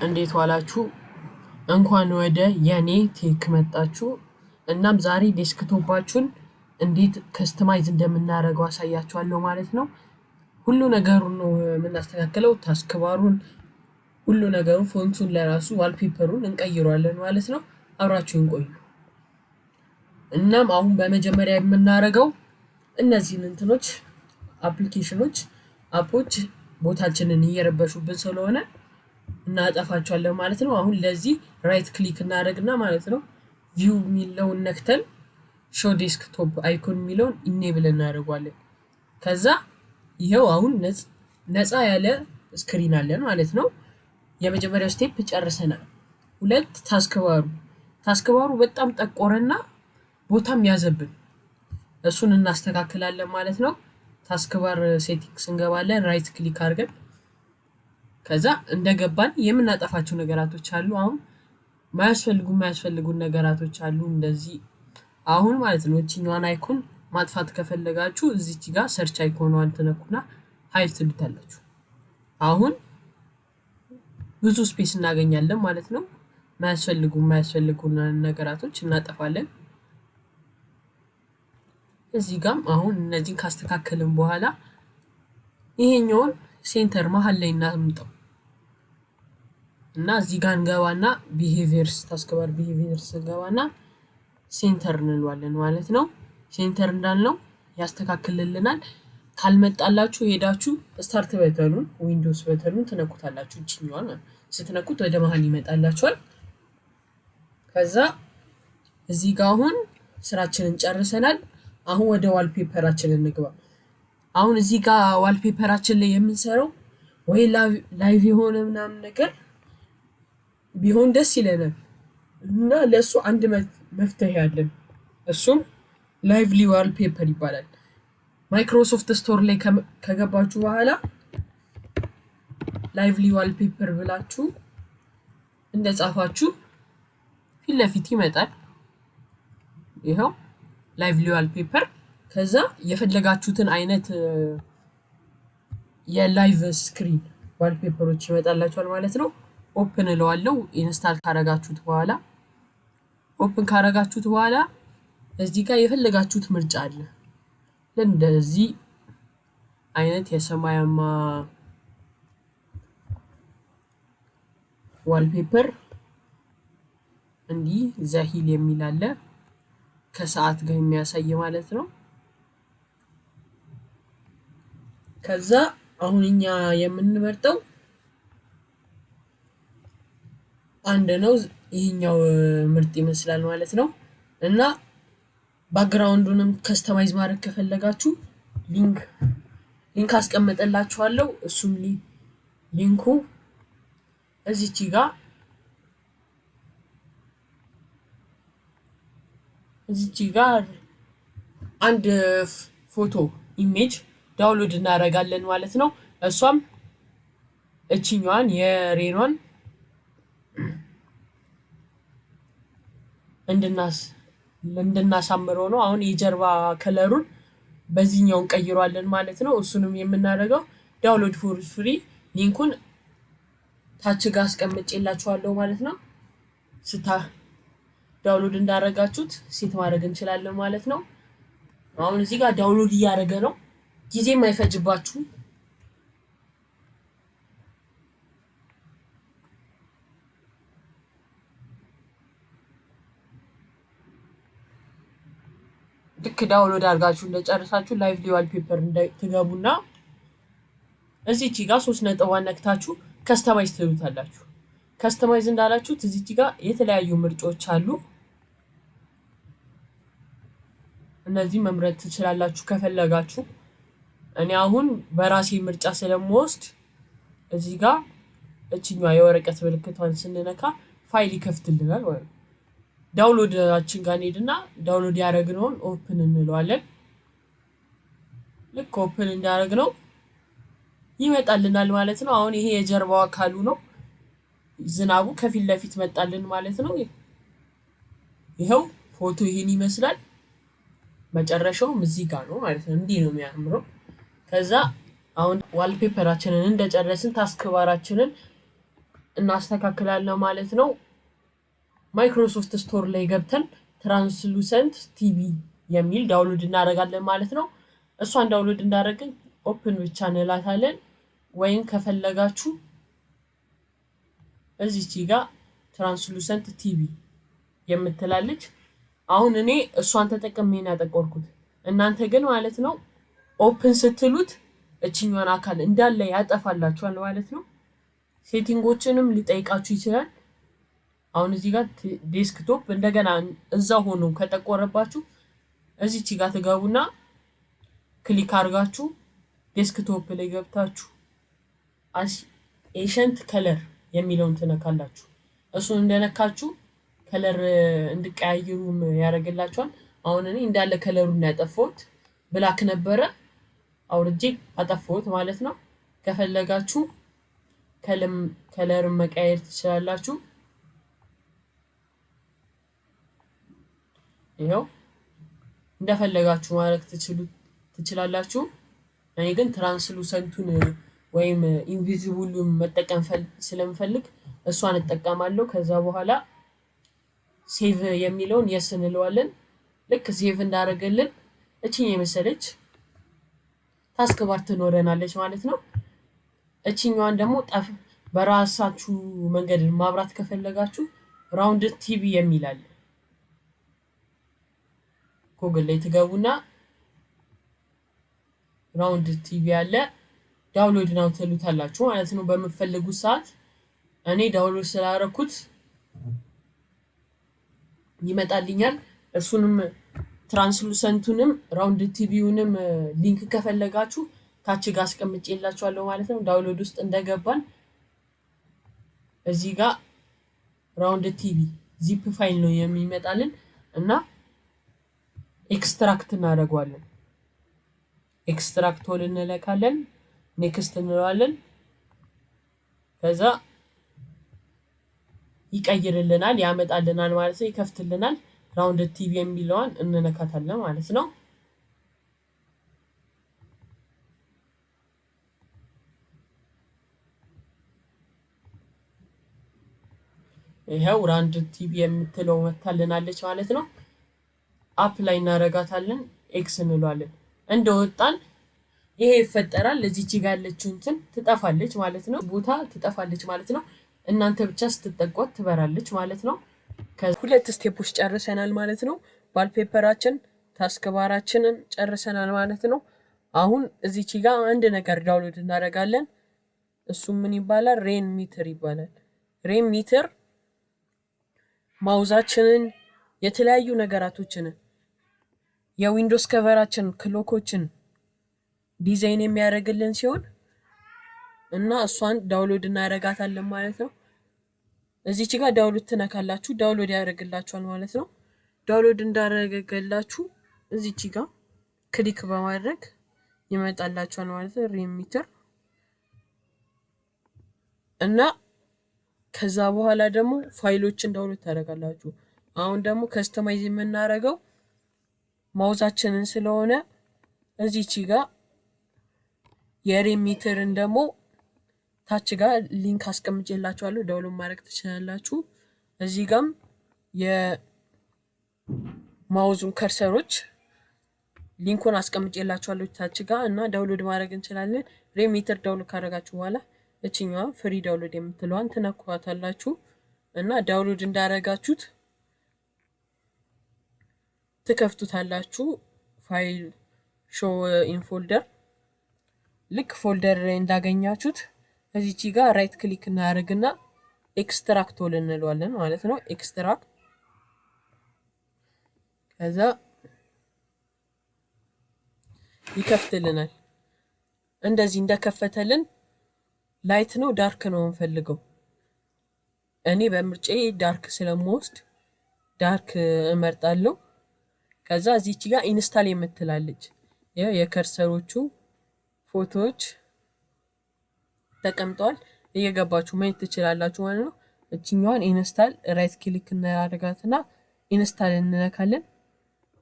እንዴት ዋላችሁ? እንኳን ወደ የኔ ቴክ መጣችሁ። እናም ዛሬ ዴስክቶፓችሁን እንዴት ከስተማይዝ እንደምናደርገው አሳያችኋለሁ ማለት ነው። ሁሉ ነገሩን ነው የምናስተካክለው። ታስክ ባሩን፣ ሁሉ ነገሩን፣ ፎንቱን፣ ለራሱ ዋልፔፐሩን እንቀይረዋለን ማለት ነው። አብራችሁን ቆዩ። እናም አሁን በመጀመሪያ የምናደርገው እነዚህን እንትኖች አፕሊኬሽኖች አፖች ቦታችንን እየረበሹብን ስለሆነ እናጠፋቸዋለን ማለት ነው። አሁን ለዚህ ራይት ክሊክ እናደርግና ማለት ነው ቪው የሚለውን ነክተን ሾው ዴስክቶፕ አይኮን የሚለውን ኢኔብል እናደርገዋለን። ከዛ ይሄው አሁን ነፃ ያለ ስክሪን አለን ማለት ነው። የመጀመሪያው ስቴፕ ጨርሰናል። ሁለት ታስክ ባሩ በጣም ጠቆረና ቦታም ያዘብን፣ እሱን እናስተካክላለን ማለት ነው። ታስክ ባር ሴቲንግስ እንገባለን ራይት ክሊክ አድርገን ከዛ እንደገባን የምናጠፋቸው ነገራቶች አሉ። አሁን ማያስፈልጉን ነገራቶች አሉ እንደዚህ አሁን ማለት ነው። እቺኛዋን አይኮን ማጥፋት ከፈለጋችሁ እዚች ጋር ሰርች አይኮኗን ትነኩና ሃይድ ትሉታላችሁ። አሁን ብዙ ስፔስ እናገኛለን ማለት ነው። ማያስፈልጉን ነገራቶች እናጠፋለን። እዚህ ጋር አሁን እነዚህን ካስተካከልን በኋላ ይሄኛውን ሴንተር መሃል ላይ እናምጣው እና እዚህ ጋር እንገባና ቢሄቪየርስ ታስክ ባር ቢሄቪየርስ እንገባና ሴንተር እንለዋለን ማለት ነው። ሴንተር እንዳልነው ያስተካክልልናል። ካልመጣላችሁ ሄዳችሁ ስታርት በተኑን ዊንዶውስ በተኑን ትነኩታላችሁ። እቺኛዋን ስትነኩት ወደ መሃል ይመጣላችኋል። ከዛ እዚህ ጋር አሁን ስራችንን ጨርሰናል። አሁን ወደ ዋልፔፐራችን እንግባ። አሁን እዚህ ጋር ዋልፔፐራችን ላይ የምንሰራው ወይ ላይቭ የሆነ ምናምን ነገር ቢሆን ደስ ይለናል እና ለሱ አንድ መፍትሄ አለን። እሱም ላይቭሊ ዋልፔፐር ይባላል። ማይክሮሶፍት ስቶር ላይ ከገባችሁ በኋላ ላይቭሊ ዋልፔፐር ብላችሁ እንደጻፋችሁ ፊት ለፊት ይመጣል። ይሄው ላይቭሊ ዋልፔፐር። ከዛ የፈለጋችሁትን አይነት የላይቭ ስክሪን ዋልፔፐሮች ይመጣላችኋል ማለት ነው። ኦፕን እለዋለሁ። ኢንስታል ካረጋችሁት በኋላ እዚህ ጋር የፈለጋችሁት ምርጫ አለ። እንደዚህ አይነት የሰማያማ ዋልፔፐር እንዲህ ዘሂል የሚል አለ ከሰዓት ጋር የሚያሳይ ማለት ነው። ከዛ አሁን እኛ የምንመርጠው አንድ ነው። ይሄኛው ምርጥ ይመስላል ማለት ነው። እና ባክግራውንዱንም ከስተማይዝ ማድረግ ከፈለጋችሁ ሊንክ አስቀምጥላችኋለሁ። እሱም ሊንኩ እዚች ጋር አንድ ፎቶ ኢሜጅ ዳውንሎድ እናደርጋለን ማለት ነው። እሷም እቺኛዋን የሬኗን እንድናሳምረው ነው። አሁን የጀርባ ከለሩን በዚህኛው እንቀይረዋለን ማለት ነው። እሱንም የምናደርገው ዳውንሎድ ፎር ፍሪ ሊንኩን ታች ጋር አስቀምጬላችኋለሁ ማለት ነው። ዳውንሎድ እንዳደረጋችሁት ሴት ማድረግ እንችላለን ማለት ነው። አሁን እዚህ ጋር ዳውንሎድ እያደረገ ነው። ጊዜም አይፈጅባችሁ። ልክ ዳውንሎድ አድርጋችሁ እንደጨረሳችሁ ላይቭሊ ዋልፔፐር ትገቡና እዚች ጋር 3 ነጥቧን ነክታችሁ ከስተማይዝ ትሉታላችሁ። ከስተማይዝ እንዳላችሁት እዚች ጋር የተለያዩ ምርጫዎች አሉ። እነዚህ መምረጥ ትችላላችሁ ከፈለጋችሁ። እኔ አሁን በራሴ ምርጫ ስለምወስድ እዚህ ጋር እቺኛዋ የወረቀት ምልክቷን ስንነካ ፋይል ይከፍትልናል ማለት ነው። ዳውንሎዳችን ጋር እንሄድና ዳውንሎድ ያደረግነውን ኦፕን እንለዋለን። ልክ ኦፕን እንዳደረግነው ይመጣልናል ማለት ነው። አሁን ይሄ የጀርባው አካሉ ነው። ዝናቡ ከፊት ለፊት መጣልን ማለት ነው። ይሄው ፎቶ ይሄን ይመስላል። መጨረሻውም እዚህ ጋር ነው ማለት ነው። እንዲህ ነው የሚያምረው። ከዛ አሁን ዋልፔፐራችንን እንደጨረስን ታስክ ባራችንን እናስተካክላለን ማለት ነው። ማይክሮሶፍት ስቶር ላይ ገብተን ትራንስሉሰንት ቲቪ የሚል ዳውንሎድ እናደርጋለን ማለት ነው። እሷን ዳውንሎድ እንዳደረግን ኦፕን ብቻ እንላታለን። ወይም ከፈለጋችሁ እዚች ጋር ትራንስሉሰንት ቲቪ የምትላለች። አሁን እኔ እሷን ተጠቅሜ ነው ያጠቆርኩት። እናንተ ግን ማለት ነው ኦፕን ስትሉት እችኛዋን አካል እንዳለ ያጠፋላችኋል ማለት ነው። ሴቲንጎችንም ሊጠይቃችሁ ይችላል። አሁን እዚህ ጋር ዴስክቶፕ እንደገና እዛ ሆኖ ከጠቆረባችሁ እዚች ጋር ትገቡና ክሊክ አድርጋችሁ ዴስክቶፕ ላይ ገብታችሁ ኤሸንት ከለር የሚለውን ትነካላችሁ። እሱን እንደነካችሁ ከለር እንድቀያይሩም ያደርግላችኋል። አሁን እኔ እንዳለ ከለሩን ያጠፋሁት ብላክ ነበረ፣ አውርጄ አጠፋሁት ማለት ነው። ከፈለጋችሁ ከለርን መቀየር ትችላላችሁ። ይኸው እንደፈለጋችሁ ማድረግ ትችላላችሁ። እኔ ግን ትራንስሉሰንቱን ወይም ኢንቪዚብሉን መጠቀም ስለምፈልግ እሷን እጠቀማለሁ። ከዛ በኋላ ሴቭ የሚለውን የስ እንለዋለን። ልክ ሴቭ እንዳደረገልን እቺኝ የመሰለች ታስክ ባር ትኖረናለች ማለት ነው። እቺኛዋን ደግሞ በራሳችሁ መንገድ ማብራት ከፈለጋችሁ ራውንድ ቲቪ የሚል አለ። ጉግል ላይ ትገቡና ራውንድ ቲቪ አለ ዳውንሎድ ነው ትሉታላችሁ ማለት ነው በምትፈልጉት ሰዓት። እኔ ዳውንሎድ ስላደረኩት ይመጣልኛል። እሱንም ትራንስሉሰንቱንም ራውንድ ቲቪውንም ሊንክ ከፈለጋችሁ ታች ጋር አስቀምጬላችኋለሁ ማለት ነው። ዳውንሎድ ውስጥ እንደገባን እዚህ ጋር ራውንድ ቲቪ ዚፕ ፋይል ነው የሚመጣልን እና ኤክስትራክት እናደርገዋለን። ኤክስትራክት ሆል እንለካለን፣ ኔክስት እንለዋለን። ከዛ ይቀይርልናል፣ ያመጣልናል ማለት ነው፣ ይከፍትልናል። ራውንድ ቲቪ የሚለውን እንነካታለን ማለት ነው። ይሄው ራውንድ ቲቪ የምትለው መታልናለች ማለት ነው። አፕ ላይ እናረጋታለን፣ ኤክስ እንለዋለን። እንደወጣን ይሄ ይፈጠራል። እዚች ጋር ያለችው እንትን ትጠፋለች ማለት ነው፣ ቦታ ትጠፋለች ማለት ነው። እናንተ ብቻ ስትጠቋት ትበራለች ማለት ነው። ከሁለት ስቴፖች ጨርሰናል ማለት ነው። ዋልፔፐራችን ታስክ ባራችንን ጨርሰናል ማለት ነው። አሁን እዚች ጋር አንድ ነገር ዳውንሎድ እናደርጋለን። እሱም ምን ይባላል? ሬን ሚተር ይባላል። ሬን ሚተር ማውዛችንን የተለያዩ ነገራቶችን የዊንዶውስ ከቨራችን ክሎኮችን ዲዛይን የሚያደርግልን ሲሆን እና እሷን ዳውንሎድ እናደርጋታለን ማለት ነው። እዚች ጋር ዳውንሎድ ትነካላችሁ፣ ዳውንሎድ ያደርግላችኋል ማለት ነው። ዳውንሎድ እንዳደረገላችሁ እዚች ጋር ክሊክ በማድረግ ይመጣላችኋል ማለት ነው። ሬን ሚተር እና ከዛ በኋላ ደግሞ ፋይሎችን ዳውንሎድ ታደርጋላችሁ። አሁን ደግሞ ከስተማይዝ የምናደርገው ማውዛችንን ስለሆነ እዚች ጋር የሬን ሚተርን ደግሞ ታች ጋር ሊንክ አስቀምጬላችኋለሁ፣ ዳውንሎድ ማድረግ ትችላላችሁ። እዚህ ጋርም የማውዙን ከርሰሮች ሊንኩን አስቀምጬላችኋለሁ ታች ጋር እና ዳውንሎድ ማድረግ እንችላለን። ሬን ሚተር ዳውንሎድ ካደረጋችሁ በኋላ እችኛዋ ፍሪ ዳውንሎድ የምትለዋን ትነኳታላችሁ እና ዳውንሎድ እንዳደረጋችሁት ትከፍቱታላችሁ። ፋይል ሾው ኢን ፎልደር ልክ ፎልደር ላይ እንዳገኛችሁት እዚች ጋር ራይት ክሊክ እናደርግና ኤክስትራክት ኦል እንለዋለን ማለት ነው። ኤክስትራክት ከዛ ይከፍትልናል። እንደዚህ እንደከፈተልን ላይት ነው ዳርክ ነው እንፈልገው። እኔ በምርጫዬ ዳርክ ስለምወስድ ዳርክ እመርጣለሁ። ከዛ እዚች ጋር ኢንስታል የምትላለች የከርሰሮቹ ፎቶዎች ተቀምጠዋል፣ እየገባችሁ ማየት ትችላላችሁ ማለት ነው። እችኛዋን ኢንስታል ራይት ክሊክ እናደርጋትና ኢንስታል እንነካለን፣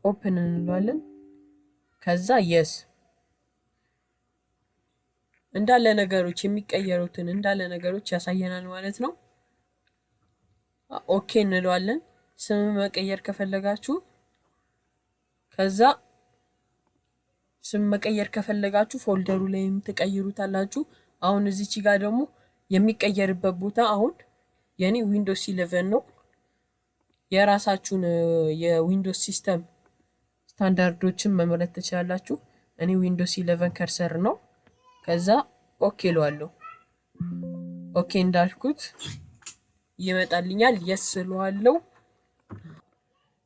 ኦፕን እንለዋለን። ከዛ የስ እንዳለ ነገሮች የሚቀየሩትን እንዳለ ነገሮች ያሳየናል ማለት ነው። ኦኬ እንለዋለን። ስም መቀየር ከፈለጋችሁ ከዛ ስም መቀየር ከፈለጋችሁ ፎልደሩ ላይም ትቀይሩታላችሁ። አሁን እዚች ጋር ደግሞ የሚቀየርበት ቦታ አሁን የኔ ዊንዶውስ 11 ነው። የራሳችሁን የዊንዶውስ ሲስተም ስታንዳርዶችን መምረጥ ትችላላችሁ። እኔ ዊንዶውስ 11 ከርሰር ነው። ከዛ ኦኬ እለዋለሁ። ኦኬ እንዳልኩት ይመጣልኛል። የስ እለዋለሁ።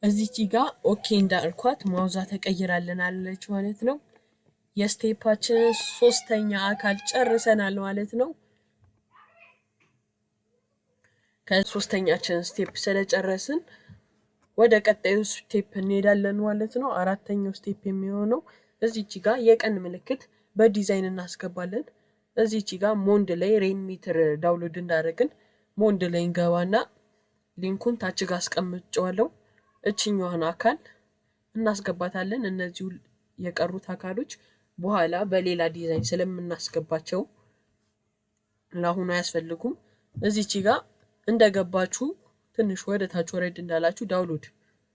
እዚች ጋር ኦኬ እንዳልኳት ማውዛ ተቀይራልናለች ማለት ነው። የስቴፓችን ሶስተኛ አካል ጨርሰናል ማለት ነው። ከሶስተኛችን ስቴፕ ስለጨረስን ወደ ቀጣዩ ስቴፕ እንሄዳለን ማለት ነው። አራተኛው ስቴፕ የሚሆነው እዚች ጋር የቀን ምልክት በዲዛይን እናስገባለን። እዚች ጋር ሞንድ ላይ ሬንሚተር ዳውንሎድ እንዳደረግን ሞንድ ላይ እንገባና ሊንኩን ታች ጋር አስቀምጨዋለሁ። እችኛዋን አካል እናስገባታለን። እነዚህ የቀሩት አካሎች በኋላ በሌላ ዲዛይን ስለምናስገባቸው ለአሁኑ አያስፈልጉም። እዚች ጋር እንደገባችሁ ትንሽ ወደ ታች ወረድ እንዳላችሁ ዳውንሎድ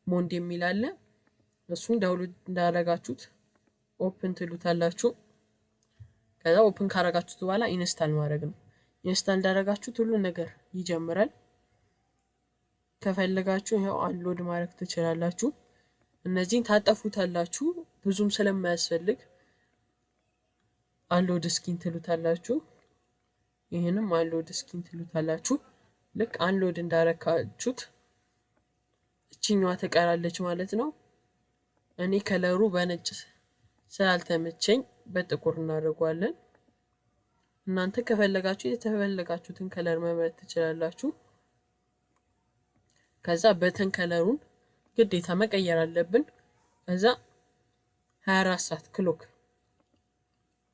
ሞንድ የሚል አለ። እሱን ዳውንሎድ እንዳደረጋችሁት ኦፕን ትሉታላችሁ። ከዛ ኦፕን ካረጋችሁት በኋላ ኢንስታል ማድረግ ነው። ኢንስታል እንዳደረጋችሁት ሁሉ ነገር ይጀምራል። ከፈለጋችሁ ይሄው አንሎድ ማድረግ ትችላላችሁ። እነዚህን ታጠፉታላችሁ ብዙም ስለማያስፈልግ አንሎድ ስኪን ትሉታላችሁ። ይሄንም አንሎድ ስኪን ትሉታላችሁ። ልክ አንሎድ እንዳረካችሁት እቺኛዋ ተቀራለች ማለት ነው። እኔ ከለሩ በነጭ ስላልተመቸኝ በጥቁር እናደርገዋለን። እናንተ ከፈለጋችሁ የተፈለጋችሁትን ከለር መምረጥ ትችላላችሁ። ከዛ በተን ከለሩን ግዴታ መቀየር አለብን። ከዛ 24 ሰዓት ክሎክ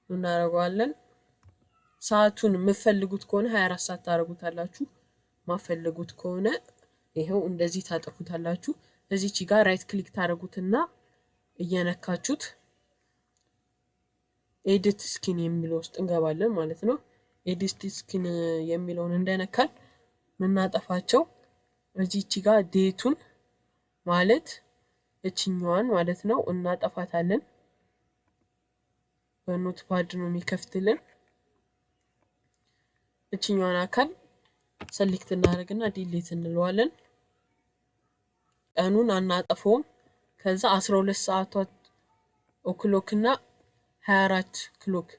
እናደርገዋለን። ሰዓቱን የምትፈልጉት ከሆነ 24 ሰዓት ታደርጉታላችሁ። ማፈልጉት ከሆነ ይሄው እንደዚህ ታጠፉታላችሁ። እዚች ጋር ራይት ክሊክ ታደርጉትና እየነካችሁት ኤዲት ስኪን የሚለው ውስጥ እንገባለን ማለት ነው። ኤዲት ስኪን የሚለውን እንደነካል ምናጠፋቸው እዚች ጋር ዴቱን ማለት እችኛዋን ማለት ነው እናጠፋታለን። በኖትፓድ ነው የሚከፍትልን። እችኛዋን አካል ሰሌክት እናደርግና ዲሊት እንለዋለን። ቀኑን አናጠፈውም። ከዛ 12 ሰዓታት ኦክሎክ እና 24 ክሎክ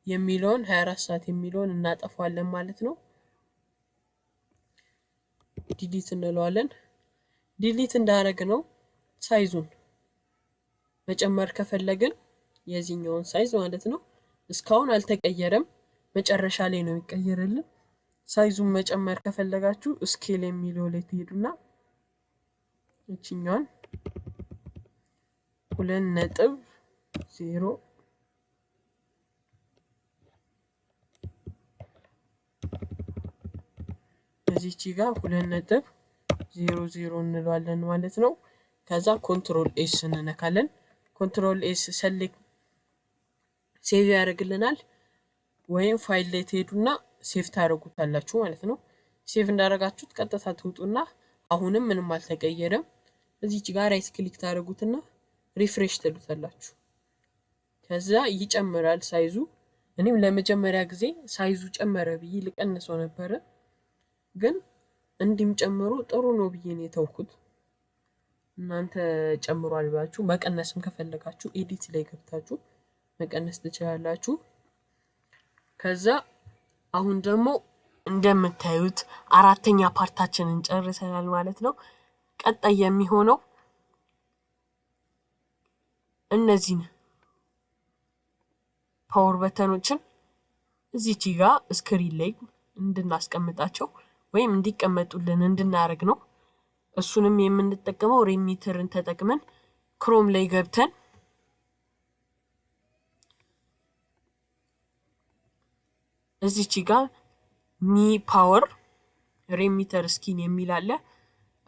የሚለውን 24 ሰዓት የሚለውን እናጠፋለን ማለት ነው። ዲሊት እንለዋለን። ዲሊት እንዳደረግ ነው ሳይዙን መጨመር ከፈለግን የዚህኛውን ሳይዝ ማለት ነው። እስካሁን አልተቀየረም፣ መጨረሻ ላይ ነው የሚቀየርልን። ሳይዙን መጨመር ከፈለጋችሁ ስኬል የሚለው ላይ ትሄዱና እቺኛውን 2.0 እዚች ጋር 2.00 እንለዋለን ማለት ነው። ከዛ ኮንትሮል ኤስ እንነካለን። ኮንትሮል ኤስ ሰሌክት ሴቭ ያደርግልናል። ወይም ፋይል ላይ ትሄዱና ሴቭ ታደርጉታላችሁ ማለት ነው። ሴቭ እንዳደረጋችሁት ቀጥታ ትውጡና አሁንም ምንም አልተቀየረም። እዚች ጋር ራይት ክሊክ ታደርጉትና ሪፍሬሽ ትሉታላችሁ። ከዛ ይጨምራል ሳይዙ። እኔም ለመጀመሪያ ጊዜ ሳይዙ ጨመረ ብዬ ልቀንሰው ነበረ፣ ግን እንዲም ጨምሮ ጥሩ ነው ብዬ ነው የተውኩት። እናንተ ጨምሯል ብላችሁ መቀነስም ከፈለጋችሁ ኤዲት ላይ ገብታችሁ መቀነስ ትችላላችሁ። ከዛ አሁን ደግሞ እንደምታዩት አራተኛ ፓርታችንን ጨርሰናል ማለት ነው። ቀጣይ የሚሆነው እነዚህን ፓወር በተኖችን እዚች ጋር ስክሪን ላይ እንድናስቀምጣቸው ወይም እንዲቀመጡልን እንድናደርግ ነው። እሱንም የምንጠቀመው ሬንሚተርን ተጠቅመን ክሮም ላይ ገብተን እዚች ጋር ሚ ፓወር ሬንሚተር ስኪን የሚል አለ።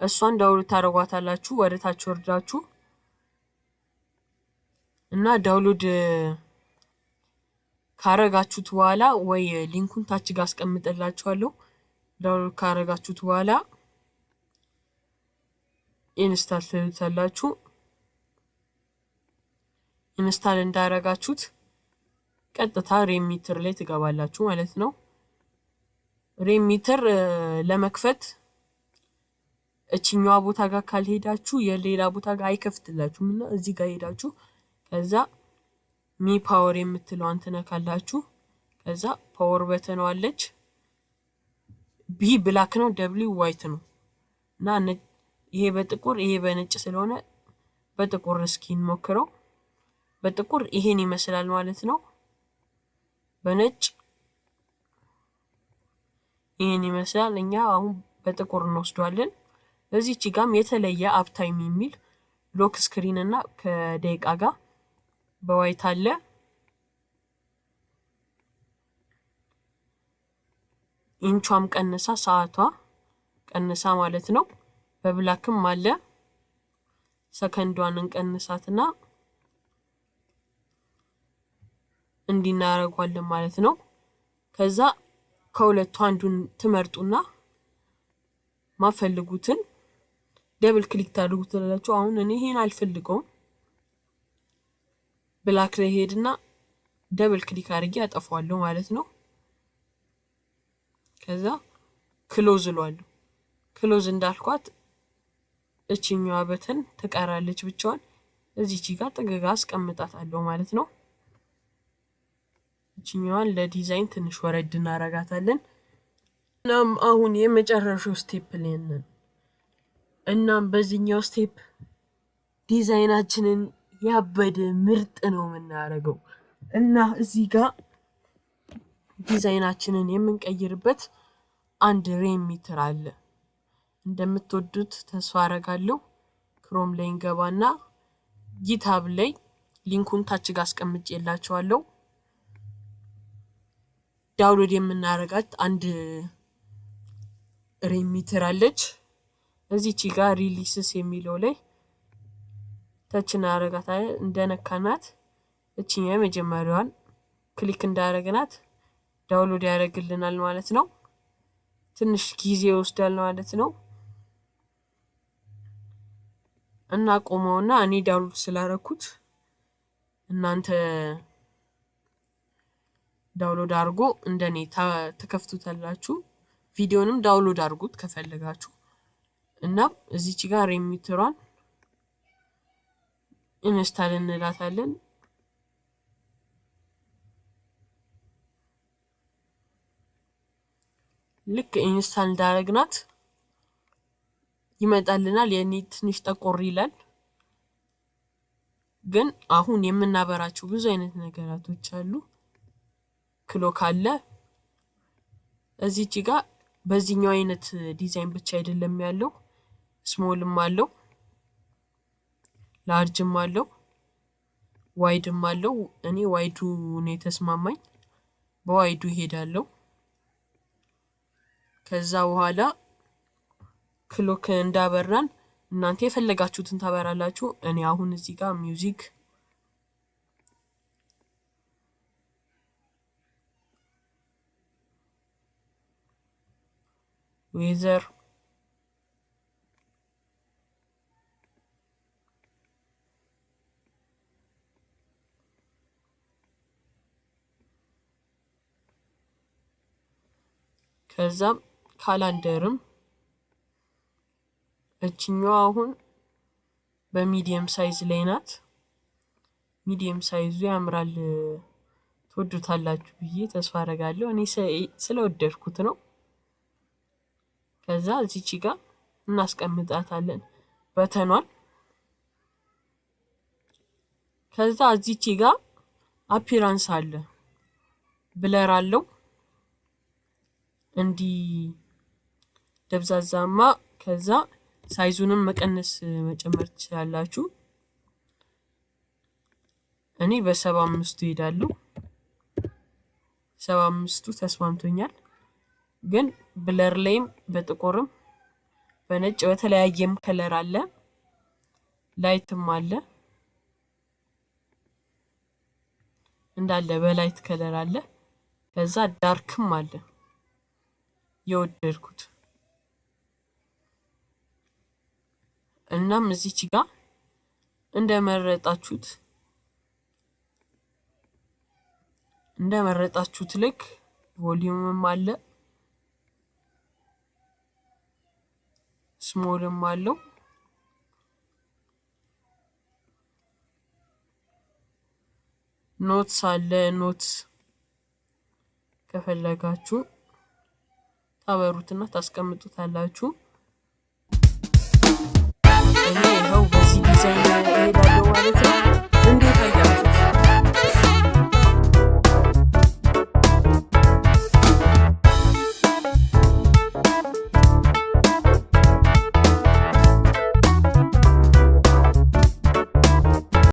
እሷን ዳውንሎድ ታደርጓታላችሁ ወደ ታች ወርዳችሁ እና ዳውንሎድ ካረጋችሁት በኋላ ወይ ሊንኩን ታች ጋር አስቀምጥላችኋለሁ። ዳውንሎድ ካረጋችሁት በኋላ ኢንስታል ትሉታላችሁ። ኢንስታል እንዳረጋችሁት ቀጥታ ሬሚተር ላይ ትገባላችሁ ማለት ነው። ሬሚተር ለመክፈት እቺኛዋ ቦታ ጋር ካልሄዳችሁ የሌላ ቦታ ጋር አይከፍትላችሁም እና እዚህ ጋር ሄዳችሁ ከዛ ሚ ፓወር የምትለዋን ትነካላችሁ። ከዛ ፓወር በተን አለች። ቢ ብላክ ነው፣ ደብሊው ዋይት ነው እና ይሄ በጥቁር ይሄ በነጭ ስለሆነ በጥቁር እስኪ እንሞክረው። በጥቁር ይሄን ይመስላል ማለት ነው። በነጭ ይሄን ይመስላል። እኛ አሁን በጥቁር እንወስደዋለን። እዚህች ጋም የተለየ አፕታይም የሚል ሎክ ስክሪን እና ከደቂቃ ጋር በዋይት አለ። ኢንቿም ቀንሳ ሰዓቷ ቀንሳ ማለት ነው። በብላክም አለ። ሰከንዷን እንቀንሳትና እንዲናረጋለን ማለት ነው። ከዛ ከሁለቱ አንዱን ትመርጡና ማፈልጉትን ደብል ክሊክ ታደርጉታላችሁ። አሁን እኔ ይሄን አልፈልገውም። ብላክ ላይ ሄድና ደብል ክሊክ አድርጌ አጠፋዋለሁ ማለት ነው። ከዛ ክሎዝ እለዋለሁ። ክሎዝ እንዳልኳት እቺኛዋ በተን ትቀራለች ብቻዋን። እዚህች ጋር ጥግጋ አስቀምጣታለሁ ማለት ነው። እቺኛዋን ለዲዛይን ትንሽ ወረድ እናረጋታለን። እናም አሁን የመጨረሻው ስቴፕ ላይ ነን። እናም በዚህኛው ስቴፕ ዲዛይናችንን ያበደ ምርጥ ነው የምናረገው እና እዚህ ጋር ዲዛይናችንን የምንቀይርበት አንድ ሬሚተር አለ። እንደምትወዱት ተስፋ አረጋለሁ። ክሮም ላይ እንገባና ጊታብ ላይ ሊንኩን ታች ጋር አስቀምጬላችኋለሁ። ዳውንሎድ የምናረጋት አንድ ሬሚተር አለች። እዚህች ጋር ሪሊስስ የሚለው ላይ ታች እናረጋታለን። እንደነካናት እቺኛው የመጀመሪያዋን ክሊክ እንዳረግናት ዳውንሎድ ያደርግልናል ማለት ነው። ትንሽ ጊዜ ይወስዳል ማለት ነው። እና ቆመውና እኔ ዳውንሎድ ስላረኩት እናንተ ዳውንሎድ አድርጎ እንደኔ ተከፍቱታላችሁ። ቪዲዮንም ዳውንሎድ አድርጉት ከፈለጋችሁ። እና እዚች ጋር ሬሚተሯን ኢንስታል እንላታለን። ልክ ኢንስታል እንዳረግናት ይመጣልናል። የኔ ትንሽ ጠቆር ይላል፣ ግን አሁን የምናበራቸው ብዙ አይነት ነገራቶች አሉ። ክሎክ አለ እዚህች ጋር። በዚህኛው አይነት ዲዛይን ብቻ አይደለም ያለው፣ ስሞልም አለው፣ ላርጅም አለው፣ ዋይድም አለው። እኔ ዋይዱ ነው የተስማማኝ፣ በዋይዱ ይሄዳለው። ከዛ በኋላ ክሎክ እንዳበራን እናንተ የፈለጋችሁትን ታበራላችሁ። እኔ አሁን እዚህ ጋር ሚውዚክ ዌዘር ከዛም ካላንደርም እቺኛው አሁን በሚዲየም ሳይዝ ላይ ናት። ሚዲየም ሳይዙ ያምራል፣ ትወዱታላችሁ ብዬ ተስፋ አደርጋለሁ። እኔ ስለወደድኩት ነው። ከዛ እዚች ጋር እናስቀምጣታለን በተኗል። ከዛ እዚች ጋር አፒራንስ አለ፣ ብለር አለው እንዲ ደብዛዛማ። ከዛ ሳይዙንም መቀነስ መጨመር ትችላላችሁ። እኔ በ75 ሄዳለሁ። 75ቱ ተስማምቶኛል። ግን ብለር ላይም በጥቁርም በነጭ በተለያየም ከለር አለ፣ ላይትም አለ። እንዳለ በላይት ከለር አለ። ከዛ ዳርክም አለ የወደድኩት። እናም እዚች ጋር እንደመረጣችሁት ልክ ቮሊዩምም አለ ስሞልም አለው። ኖትስ አለ። ኖትስ ከፈለጋችሁ ታበሩትና ታስቀምጡታላችሁ። እኔ ይኸው በዚህ ዲዛይን እሄዳለሁ ማለት ነው።